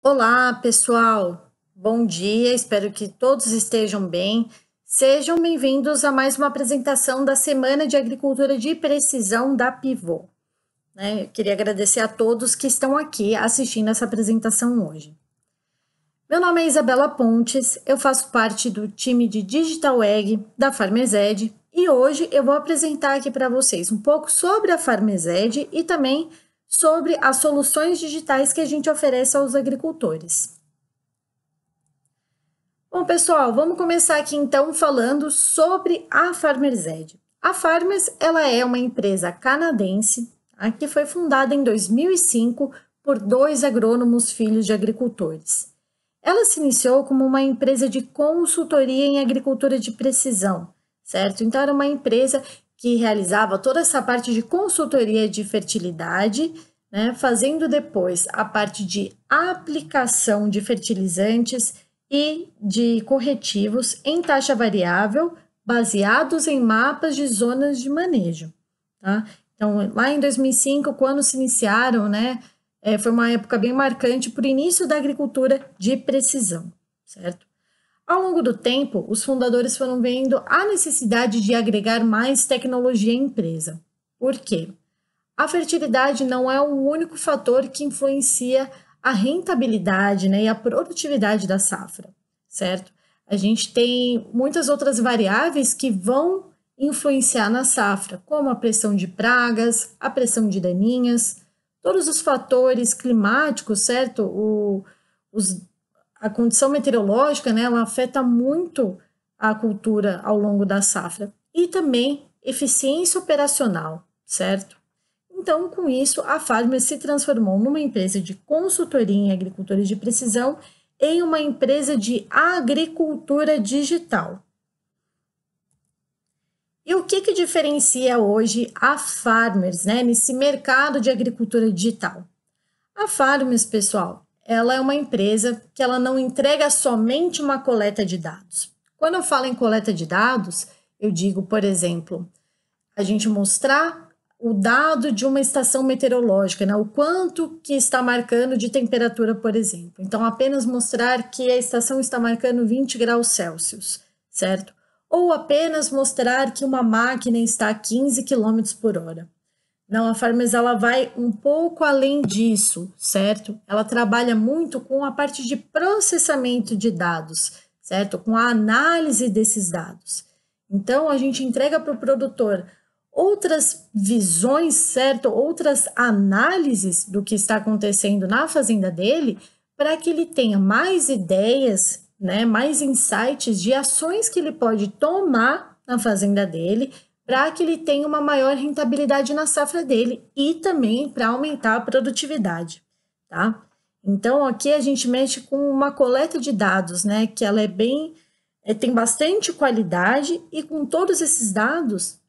Olá, pessoal. Bom dia, espero que todos estejam bem. Sejam bem-vindos a mais uma apresentação da Semana de Agricultura de Precisão da Pivô. Eu queria agradecer a todos que estão aqui assistindo essa apresentação hoje. Meu nome é Isabela Pontes, eu faço parte do time de Digital Ag da Farmersed e hoje eu vou apresentar aqui para vocês um pouco sobre a Farmersed e também sobre as soluções digitais que a gente oferece aos agricultores. Bom, pessoal, vamos começar aqui então falando sobre a Farmersed. A Farmers, ela é uma empresa canadense, tá, que foi fundada em 2005 por 2 agrônomos filhos de agricultores. Ela se iniciou como uma empresa de consultoria em agricultura de precisão, certo? Então, era uma empresa que realizava toda essa parte de consultoria de fertilidade, né, fazendo depois a parte de aplicação de fertilizantes e de corretivos em taxa variável, baseados em mapas de zonas de manejo. Tá? Então, lá em 2005, quando se iniciaram, né, foi uma época bem marcante para o início da agricultura de precisão, certo? Ao longo do tempo, os fundadores foram vendo a necessidade de agregar mais tecnologia à empresa. Por quê? A fertilidade não é o único fator que influencia a rentabilidade, né, e a produtividade da safra, certo? A gente tem muitas outras variáveis que vão influenciar na safra, como a pressão de pragas, a pressão de daninhas, todos os fatores climáticos, certo? A condição meteorológica, né, ela afeta muito a cultura ao longo da safra. E também eficiência operacional, certo? Então, com isso, a Farmers se transformou numa empresa de consultoria em agricultura de precisão em uma empresa de agricultura digital. E o que diferencia hoje a Farmers, né, nesse mercado de agricultura digital? A Farmers, pessoal, ela é uma empresa que ela não entrega somente uma coleta de dados. Quando eu falo em coleta de dados, eu digo, por exemplo, a gente mostrar o dado de uma estação meteorológica, né? O quanto que está marcando de temperatura, por exemplo. Então, apenas mostrar que a estação está marcando 20 graus Celsius, certo? Ou apenas mostrar que uma máquina está a 15 km por hora. Não, a Farmers ela vai um pouco além disso, certo? Ela trabalha muito com a parte de processamento de dados, certo? Com a análise desses dados. Então, a gente entrega para o produtor outras visões, certo? Outras análises do que está acontecendo na fazenda dele, para que ele tenha mais ideias, né? Mais insights de ações que ele pode tomar na fazenda dele, para que ele tenha uma maior rentabilidade na safra dele e também para aumentar a produtividade, tá? Então, aqui a gente mexe com uma coleta de dados, né, que ela tem bastante qualidade e com todos esses dados,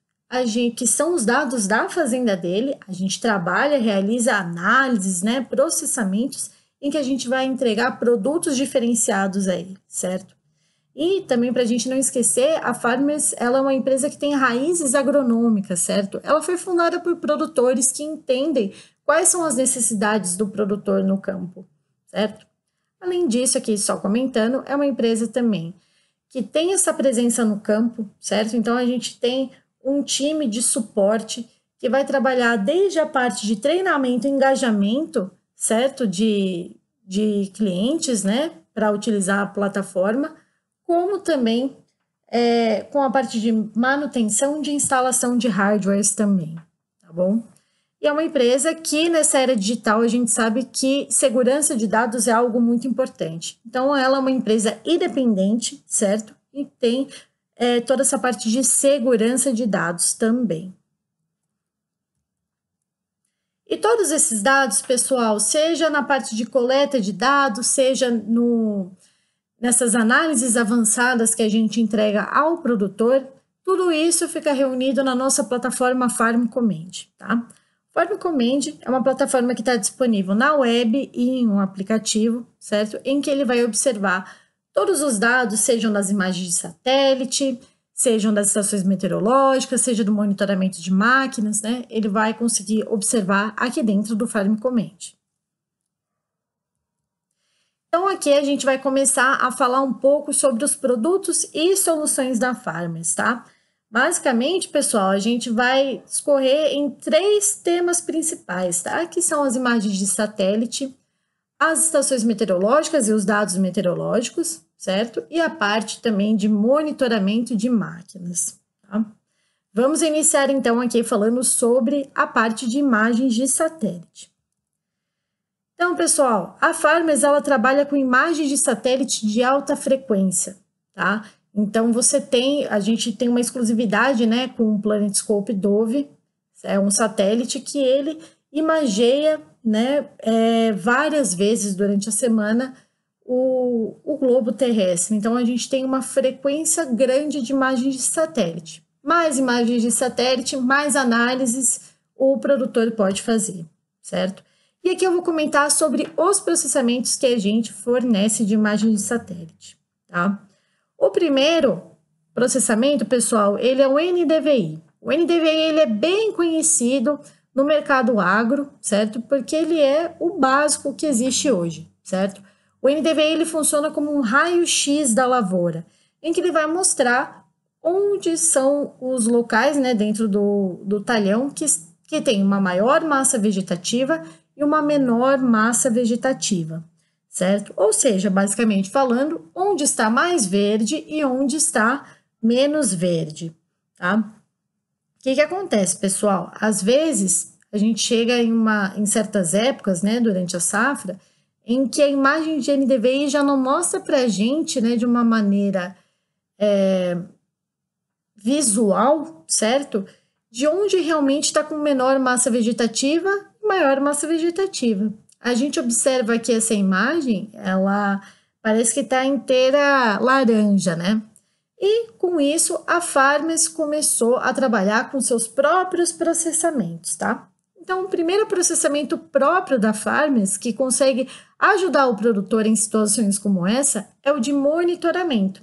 que são os dados da fazenda dele, a gente trabalha, realiza análises, né, processamentos em que a gente vai entregar produtos diferenciados aí, certo? E também, para a gente não esquecer, a Farmers ela é uma empresa que tem raízes agronômicas, certo? Ela foi fundada por produtores que entendem quais são as necessidades do produtor no campo, certo? Além disso, aqui só comentando, é uma empresa também que tem essa presença no campo, certo? Então, a gente tem um time de suporte que vai trabalhar desde a parte de treinamento e engajamento, certo? De clientes, né? Para utilizar a plataforma, como também com a parte de manutenção de instalação de hardwares também, tá bom? E é uma empresa que nessa era digital a gente sabe que segurança de dados é algo muito importante. Então, ela é uma empresa independente, certo? E tem toda essa parte de segurança de dados também. E todos esses dados, pessoal, seja na parte de coleta de dados, seja nessas análises avançadas que a gente entrega ao produtor, tudo isso fica reunido na nossa plataforma Farm Command, tá? Farm Command é uma plataforma que está disponível na web e em um aplicativo, certo? Em que ele vai observar todos os dados, sejam das imagens de satélite, sejam das estações meteorológicas, seja do monitoramento de máquinas, né? Ele vai conseguir observar aqui dentro do Farm Command. Então, aqui a gente vai começar a falar um pouco sobre os produtos e soluções da Farmers, tá? Basicamente, pessoal, a gente vai escorrer em 3 temas principais, tá? Que são as imagens de satélite, as estações meteorológicas e os dados meteorológicos, certo? E a parte também de monitoramento de máquinas, tá? Vamos iniciar então aqui falando sobre a parte de imagens de satélite. Então, pessoal, a Farmers ela trabalha com imagens de satélite de alta frequência, tá? Então, a gente tem uma exclusividade, né, com o PlanetScope Dove, é um satélite que ele imageia, né, várias vezes durante a semana o globo terrestre. Então, a gente tem uma frequência grande de imagens de satélite. Mais imagens de satélite, mais análises o produtor pode fazer, certo? E aqui eu vou comentar sobre os processamentos que a gente fornece de imagens de satélite, tá? O primeiro processamento, pessoal, ele é o NDVI. O NDVI ele é bem conhecido no mercado agro, certo? Porque ele é o básico que existe hoje, certo? O NDVI ele funciona como um raio-x da lavoura, em que ele vai mostrar onde são os locais, né, dentro do talhão que tem uma maior massa vegetativa e uma menor massa vegetativa, certo? Ou seja, basicamente falando, onde está mais verde e onde está menos verde, tá? O que acontece, pessoal? Às vezes, a gente chega em certas épocas, né, durante a safra, em que a imagem de NDVI já não mostra para a gente, né, de uma maneira visual, certo? De onde realmente está com menor massa vegetativa e maior massa vegetativa. A gente observa que essa imagem, ela parece que está inteira laranja, né? E com isso, a Farmers começou a trabalhar com seus próprios processamentos, tá? Então, o primeiro processamento próprio da Farmers, que consegue ajudar o produtor em situações como essa, é o de monitoramento.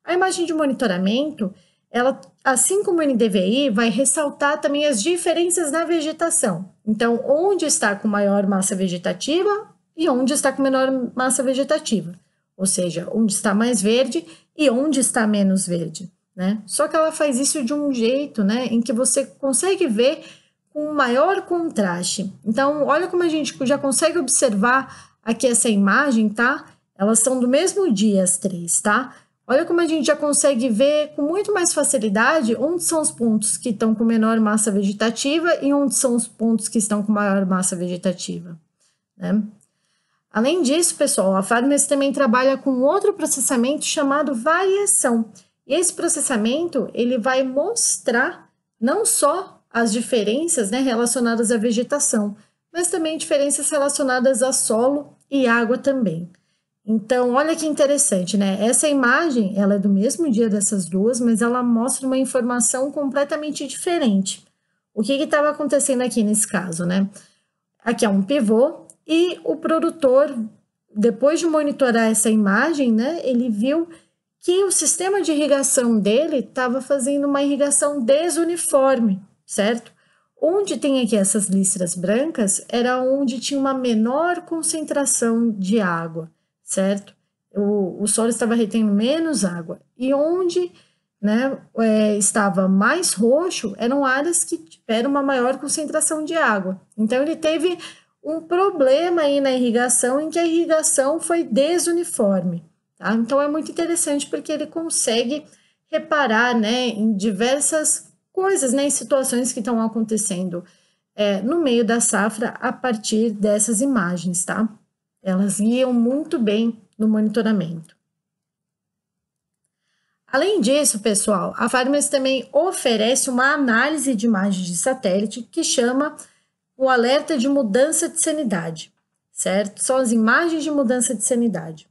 A imagem de monitoramento, ela, assim como o NDVI, vai ressaltar também as diferenças na vegetação. Então, onde está com maior massa vegetativa e onde está com menor massa vegetativa. Ou seja, onde está mais verde e onde está menos verde, né? Só que ela faz isso de um jeito, né, em que você consegue ver com maior contraste. Então, olha como a gente já consegue observar aqui essa imagem, tá? Elas são do mesmo dia, as 3, tá? Olha como a gente já consegue ver com muito mais facilidade onde são os pontos que estão com menor massa vegetativa e onde são os pontos que estão com maior massa vegetativa, né? Além disso, pessoal, a Farmers também trabalha com outro processamento chamado variação. E esse processamento, ele vai mostrar não só as diferenças, né, relacionadas à vegetação, mas também diferenças relacionadas a solo e água também. Então, olha que interessante, né? Essa imagem, ela é do mesmo dia dessas duas, mas ela mostra uma informação completamente diferente. O que estava acontecendo aqui nesse caso, né? Aqui é um pivô e o produtor, depois de monitorar essa imagem, né, ele viu que o sistema de irrigação dele estava fazendo uma irrigação desuniforme, certo? Onde tem aqui essas listras brancas era onde tinha uma menor concentração de água, certo? O solo estava retendo menos água. E onde, né, estava mais roxo eram áreas que tiveram uma maior concentração de água. Então, ele teve um problema aí na irrigação, em que a irrigação foi desuniforme, tá? Então, é muito interessante porque ele consegue reparar, né, em diversas coisas, né, em situações que estão acontecendo no meio da safra a partir dessas imagens, tá? Elas guiam muito bem no monitoramento. Além disso, pessoal, a Farmers também oferece uma análise de imagens de satélite que chama o alerta de mudança de sanidade, certo? São as imagens de mudança de sanidade.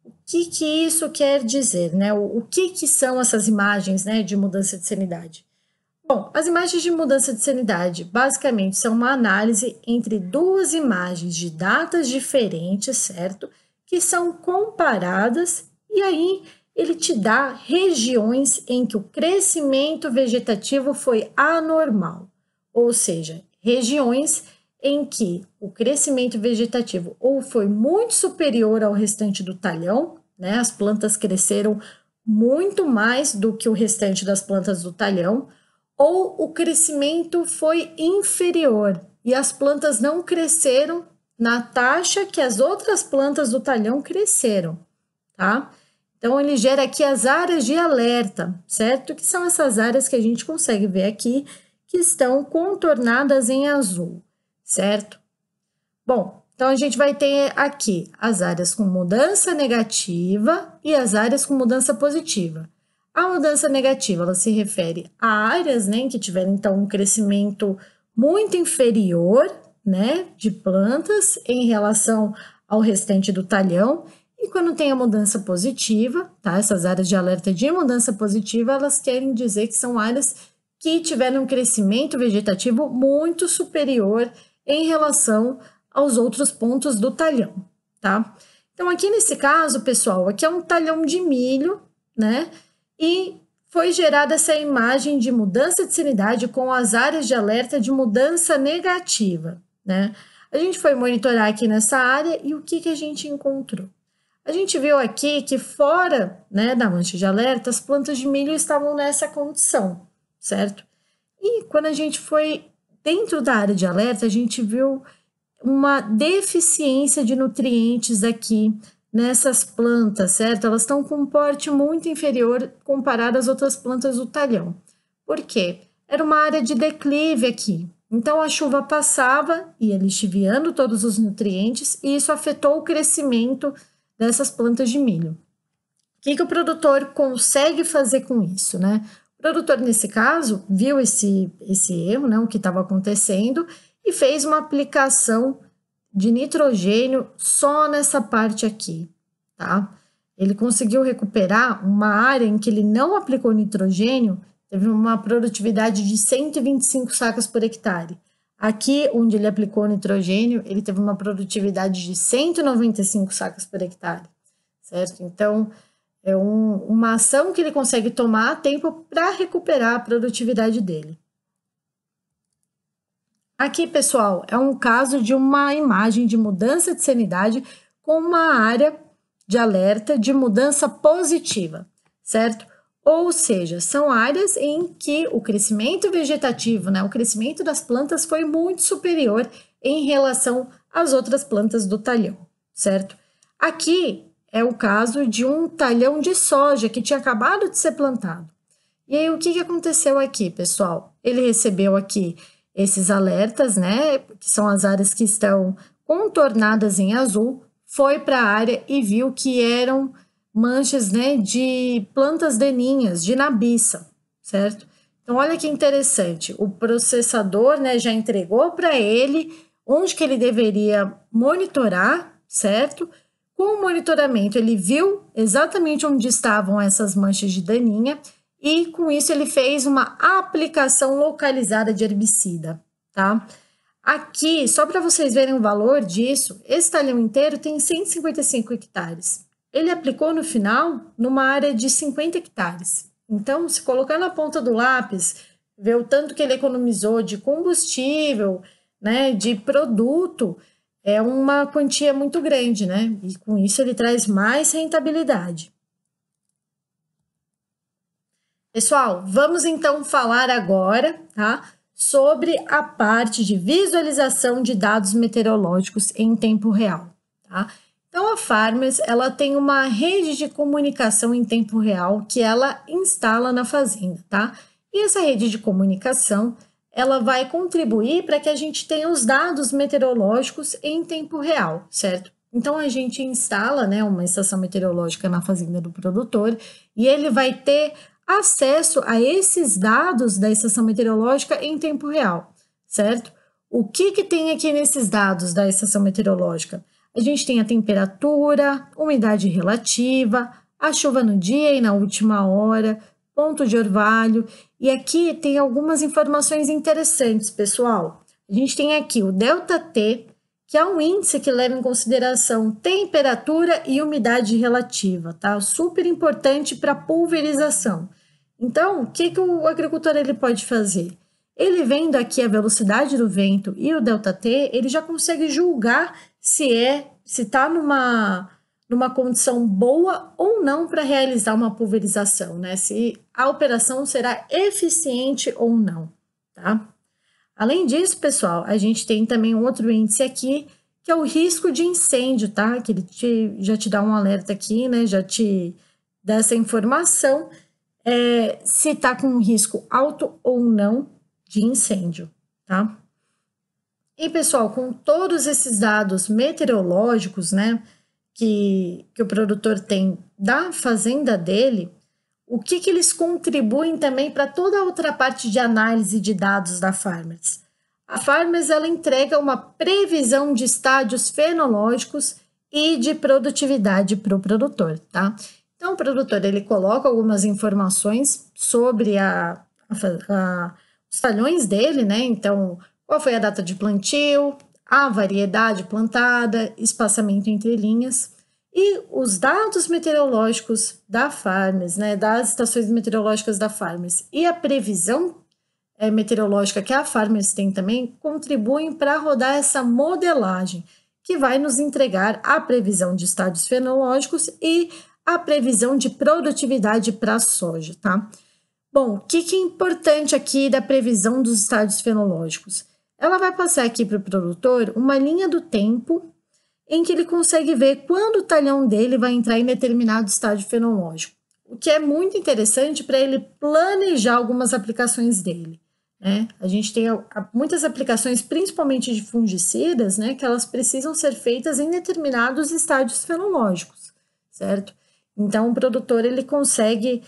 O que isso quer dizer, né? O que são essas imagens, né, de mudança de sanidade? Bom, as imagens de mudança de sanidade basicamente são uma análise entre duas imagens de datas diferentes, certo? Que são comparadas e aí ele te dá regiões em que o crescimento vegetativo foi anormal, ou seja, regiões em que o crescimento vegetativo ou foi muito superior ao restante do talhão, né? As plantas cresceram muito mais do que o restante das plantas do talhão, ou o crescimento foi inferior e as plantas não cresceram na taxa que as outras plantas do talhão cresceram, tá? Então, ele gera aqui as áreas de alerta, certo? Que são essas áreas que a gente consegue ver aqui, que estão contornadas em azul, certo? Bom, então a gente vai ter aqui as áreas com mudança negativa e as áreas com mudança positiva. A mudança negativa, ela se refere a áreas, né, que tiveram, então, um crescimento muito inferior, né, de plantas em relação ao restante do talhão. E quando tem a mudança positiva, tá, essas áreas de alerta de mudança positiva, elas querem dizer que são áreas que tiveram um crescimento vegetativo muito superior em relação aos outros pontos do talhão, tá? Então, aqui nesse caso, pessoal, aqui é um talhão de milho, né? E foi gerada essa imagem de mudança de salinidade com as áreas de alerta de mudança negativa, né? A gente foi monitorar aqui nessa área e o que a gente encontrou? A gente viu aqui que fora, né, da mancha de alerta, as plantas de milho estavam nessa condição, certo? E quando a gente foi dentro da área de alerta, a gente viu uma deficiência de nutrientes aqui nessas plantas, certo? Elas estão com um porte muito inferior comparado às outras plantas do talhão. Por quê? Era uma área de declive aqui. Então, a chuva passava e ia lixiviando todos os nutrientes e isso afetou o crescimento dessas plantas de milho. O que o produtor consegue fazer com isso, né? O produtor, nesse caso, viu esse erro, né, o que estava acontecendo, e fez uma aplicação de nitrogênio só nessa parte aqui, tá? Ele conseguiu recuperar uma área em que ele não aplicou nitrogênio, teve uma produtividade de 125 sacas por hectare. Aqui, onde ele aplicou nitrogênio, ele teve uma produtividade de 195 sacas por hectare, certo? Então, é uma ação que ele consegue tomar a tempo para recuperar a produtividade dele. Aqui, pessoal, é um caso de uma imagem de mudança de salinidade com uma área de alerta de mudança positiva, certo? Ou seja, são áreas em que o crescimento vegetativo, né, o crescimento das plantas foi muito superior em relação às outras plantas do talhão, certo? Aqui é o caso de um talhão de soja que tinha acabado de ser plantado. E aí, o que aconteceu aqui, pessoal? Ele recebeu aqui esses alertas, né, que são as áreas que estão contornadas em azul, foi para a área e viu que eram manchas, né, de plantas daninhas, de nabiça, certo? Então, olha que interessante, o processador, né, já entregou para ele onde que ele deveria monitorar, certo? Com o monitoramento, ele viu exatamente onde estavam essas manchas de daninha e, com isso, ele fez uma aplicação localizada de herbicida, tá? Aqui, só para vocês verem o valor disso, esse talhão inteiro tem 155 hectares. Ele aplicou no final numa área de 50 hectares. Então, se colocar na ponta do lápis, ver o tanto que ele economizou de combustível, né, de produto, é uma quantia muito grande, né? E com isso ele traz mais rentabilidade. Pessoal, vamos então falar agora, tá, sobre a parte de visualização de dados meteorológicos em tempo real, tá? Então, a Farmers, ela tem uma rede de comunicação em tempo real que ela instala na fazenda, tá? E essa rede de comunicação, ela vai contribuir para que a gente tenha os dados meteorológicos em tempo real, certo? Então, a gente instala, né, uma estação meteorológica na fazenda do produtor e ele vai ter acesso a esses dados da estação meteorológica em tempo real, certo? O que tem aqui nesses dados da estação meteorológica? A gente tem a temperatura, umidade relativa, a chuva no dia e na última hora, ponto de orvalho. E aqui tem algumas informações interessantes, pessoal. A gente tem aqui o ΔT, que é um índice que leva em consideração temperatura e umidade relativa, tá? Super importante para pulverização. Então, o que o agricultor ele pode fazer? ele vendo aqui a velocidade do vento e o ΔT, ele já consegue julgar se está numa condição boa ou não para realizar uma pulverização, né? Se a operação será eficiente ou não, tá? Além disso, pessoal, a gente tem também um outro índice aqui, que é o risco de incêndio, tá? Que ele já te dá um alerta aqui, né? Já te dá essa informação, se está com um risco alto ou não de incêndio, tá? E, pessoal, com todos esses dados meteorológicos, né, que o produtor tem da fazenda dele, o que eles contribuem também para toda a outra parte de análise de dados da Farmers? A Farmers, ela entrega uma previsão de estádios fenológicos e de produtividade para o produtor, tá? Então, o produtor, ele coloca algumas informações sobre os talhões dele, né? Então, qual foi a data de plantio, a variedade plantada, espaçamento entre linhas. E os dados meteorológicos da Farmers, né, das estações meteorológicas da Farmers e a previsão meteorológica que a Farmers tem também, contribuem para rodar essa modelagem, que vai nos entregar a previsão de estádios fenológicos e a previsão de produtividade para a soja, tá? Bom, o que é importante aqui da previsão dos estádios fenológicos? Ela vai passar aqui para o produtor uma linha do tempo em que ele consegue ver quando o talhão dele vai entrar em determinado estágio fenológico, o que é muito interessante para ele planejar algumas aplicações dele, né? A gente tem muitas aplicações, principalmente de fungicidas, né, que elas precisam ser feitas em determinados estádios fenológicos, certo? Então, o produtor, ele consegue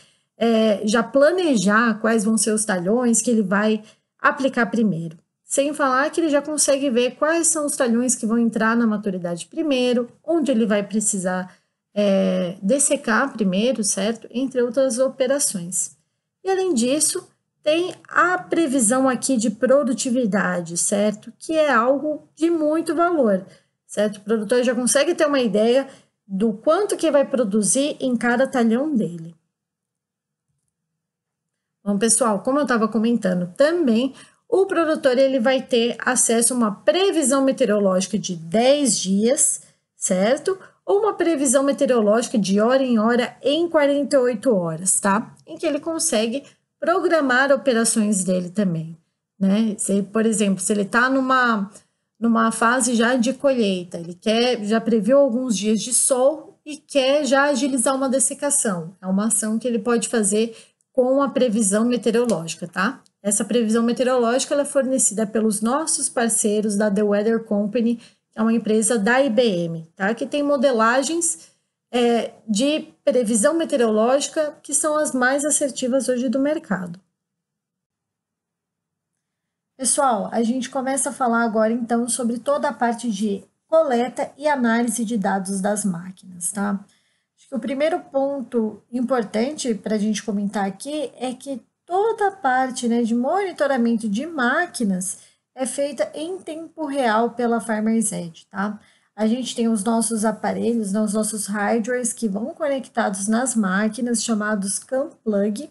já planejar quais vão ser os talhões que ele vai aplicar primeiro. Sem falar que ele já consegue ver quais são os talhões que vão entrar na maturidade primeiro, onde ele vai precisar dessecar primeiro, certo? Entre outras operações. E além disso, tem a previsão aqui de produtividade, certo? Que é algo de muito valor, certo? O produtor já consegue ter uma ideia do quanto que vai produzir em cada talhão dele. Bom, pessoal, como eu estava comentando também, o produtor ele vai ter acesso a uma previsão meteorológica de 10 dias, certo? Ou uma previsão meteorológica de hora em hora em 48 horas, tá? Em que ele consegue programar operações dele também, né? Por exemplo, se ele está numa fase já de colheita, ele já previu alguns dias de sol e quer já agilizar uma dessecação. É uma ação que ele pode fazer com a previsão meteorológica, tá? Essa previsão meteorológica ela é fornecida pelos nossos parceiros da The Weather Company, que é uma empresa da IBM, tá? Que tem modelagens de previsão meteorológica que são as mais assertivas hoje do mercado. Pessoal, a gente começa a falar agora então sobre toda a parte de coleta e análise de dados das máquinas, tá? Acho que o primeiro ponto importante para a gente comentar aqui é que toda a parte, né, de monitoramento de máquinas é feita em tempo real pela Farmers Edge, tá? A gente tem os nossos aparelhos, né, os nossos hardwares que vão conectados nas máquinas, chamados CAN plug,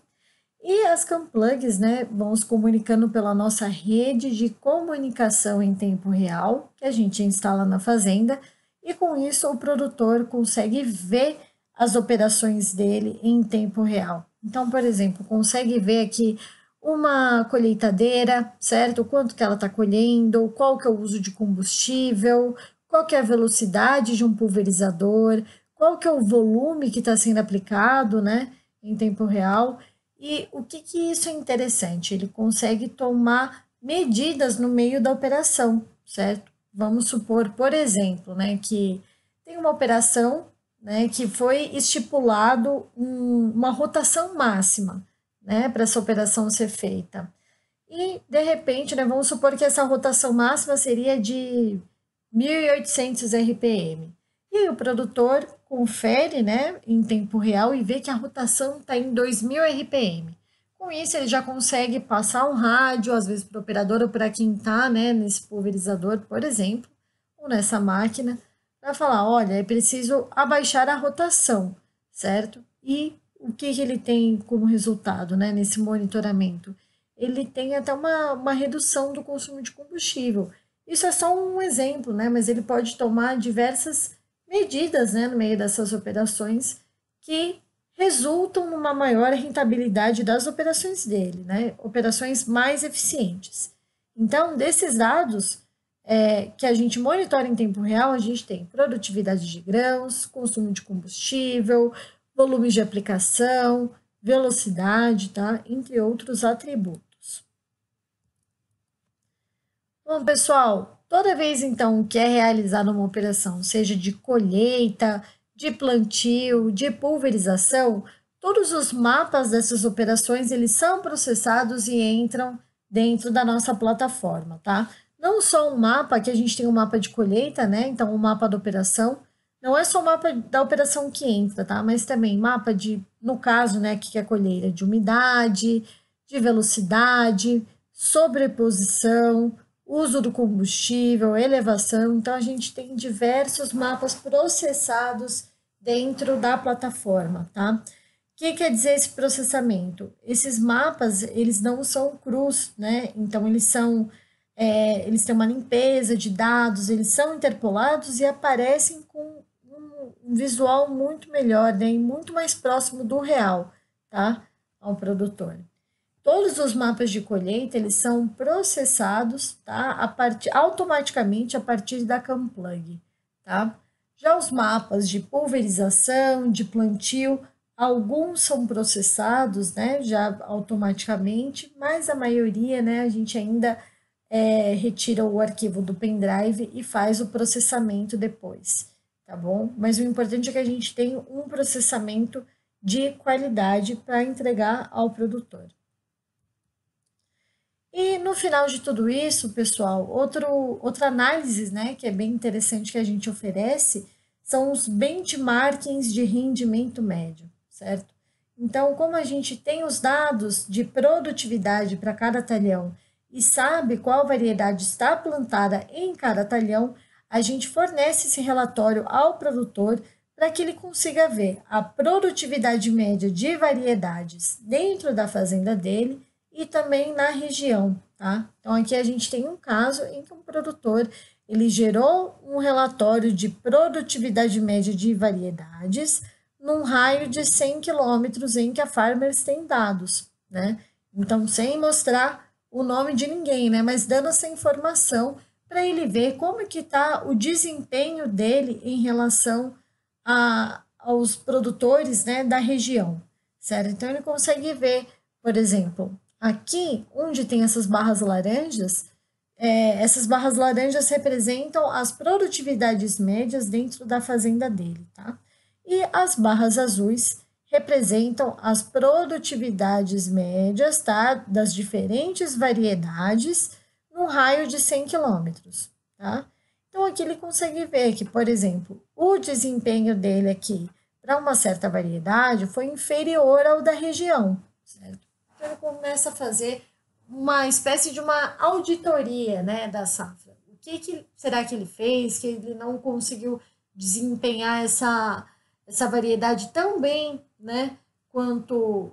e as CAN plugs, né, vão se comunicando pela nossa rede de comunicação em tempo real, que a gente instala na fazenda, e com isso o produtor consegue ver as operações dele em tempo real. Então, por exemplo, consegue ver aqui uma colheitadeira, certo? Quanto que ela está colhendo, qual que é o uso de combustível, qual que é a velocidade de um pulverizador, qual que é o volume que está sendo aplicado, né, em tempo real. E o que isso é interessante? Ele consegue tomar medidas no meio da operação, certo? Vamos supor, por exemplo, né, que tem uma operação, né, que foi estipulado uma rotação máxima, né, para essa operação ser feita. E, de repente, né, vamos supor que essa rotação máxima seria de 1.800 RPM. E aí o produtor confere, né, em tempo real e vê que a rotação está em 2.000 RPM. Com isso, ele já consegue passar um rádio, às vezes para o operador ou para quem está, né, nesse pulverizador, por exemplo, ou nessa máquina, para falar, olha, é preciso abaixar a rotação, certo? E o que ele tem como resultado, né, nesse monitoramento? ele tem até uma redução do consumo de combustível. Isso é só um exemplo, né? Mas ele pode tomar diversas medidas, né, no meio dessas operações que resultam numa maior rentabilidade das operações dele, né? Operações mais eficientes. Então, desses dados que a gente monitora em tempo real, a gente tem produtividade de grãos, consumo de combustível, volumes de aplicação, velocidade, tá? Entre outros atributos. Bom, pessoal, toda vez então que é realizada uma operação, seja de colheita, de plantio, de pulverização, todos os mapas dessas operações eles são processados e entram dentro da nossa plataforma, tá? Não só um mapa, que a gente tem um mapa de colheita, né? Então, o mapa da operação, não é só o mapa da operação que entra, tá? Mas também mapa de, no caso, né, que é a colheita, de umidade, de velocidade, sobreposição, uso do combustível, elevação. Então, a gente tem diversos mapas processados dentro da plataforma, tá? O que quer dizer esse processamento? Esses mapas, eles não são crus, né? Então, eles têm uma limpeza de dados, eles são interpolados e aparecem com um visual muito melhor, né? E muito mais próximo do real, tá? Ao produtor. Todos os mapas de colheita, eles são processados, tá? Automaticamente a partir da CAMPLUG, tá? Já os mapas de pulverização, de plantio, alguns são processados, né? Já automaticamente, mas a maioria, né? A gente ainda retira o arquivo do pendrive e faz o processamento depois, tá bom? Mas o importante é que a gente tenha um processamento de qualidade para entregar ao produtor. E no final de tudo isso, pessoal, outra análise, né, que é bem interessante que a gente oferece, são os benchmarkings de rendimento médio, certo? Então, como a gente tem os dados de produtividade para cada talhão e sabe qual variedade está plantada em cada talhão, a gente fornece esse relatório ao produtor para que ele consiga ver a produtividade média de variedades dentro da fazenda dele e também na região, tá? Então, aqui a gente tem um caso em que um produtor, ele gerou um relatório de produtividade média de variedades num raio de 100 quilômetros em que a Farmers tem dados, né? Então, sem mostrar o nome de ninguém, né? Mas dando essa informação para ele ver como que está o desempenho dele em relação aos produtores, né, da região, certo? Então, ele consegue ver, por exemplo, aqui, onde tem essas barras laranjas, essas barras laranjas representam as produtividades médias dentro da fazenda dele, tá? E as barras azuis representam as produtividades médias, tá? Das diferentes variedades no raio de 100 quilômetros, tá? Então, aqui ele consegue ver que, por exemplo, o desempenho dele aqui para uma certa variedade foi inferior ao da região, certo? Então, ele começa a fazer uma espécie de uma auditoria, né, da safra. O que será que ele fez que ele não conseguiu desempenhar essa variedade tão bem, né, quanto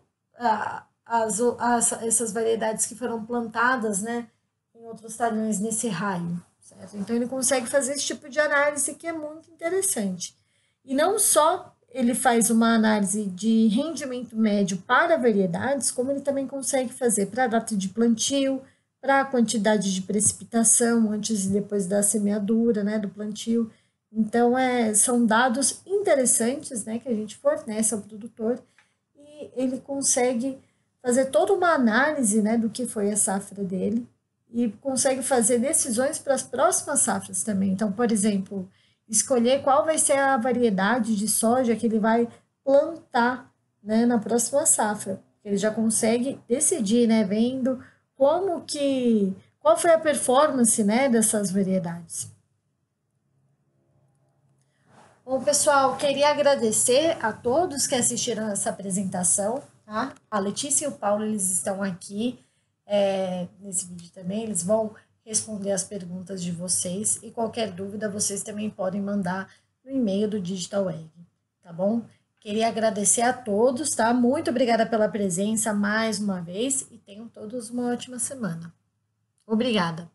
essas variedades que foram plantadas, né, em outros talhões nesse raio, certo? Então, ele consegue fazer esse tipo de análise que é muito interessante. E não só ele faz uma análise de rendimento médio para variedades, como ele também consegue fazer para a data de plantio, para a quantidade de precipitação antes e depois da semeadura, né, do plantio. Então, são dados interessantes, né, que a gente fornece ao produtor e ele consegue fazer toda uma análise, né, do que foi a safra dele e consegue fazer decisões para as próximas safras também. Então, por exemplo, escolher qual vai ser a variedade de soja que ele vai plantar, né, na próxima safra. Ele já consegue decidir, né, vendo qual foi a performance, né, dessas variedades. Bom, pessoal, queria agradecer a todos que assistiram essa apresentação, tá? A Letícia e o Paulo, eles estão aqui nesse vídeo também, eles vão responder as perguntas de vocês e qualquer dúvida vocês também podem mandar no e-mail do Digital Egg, tá bom? Queria agradecer a todos, tá? Muito obrigada pela presença mais uma vez e Tenham todos uma ótima semana. Obrigada!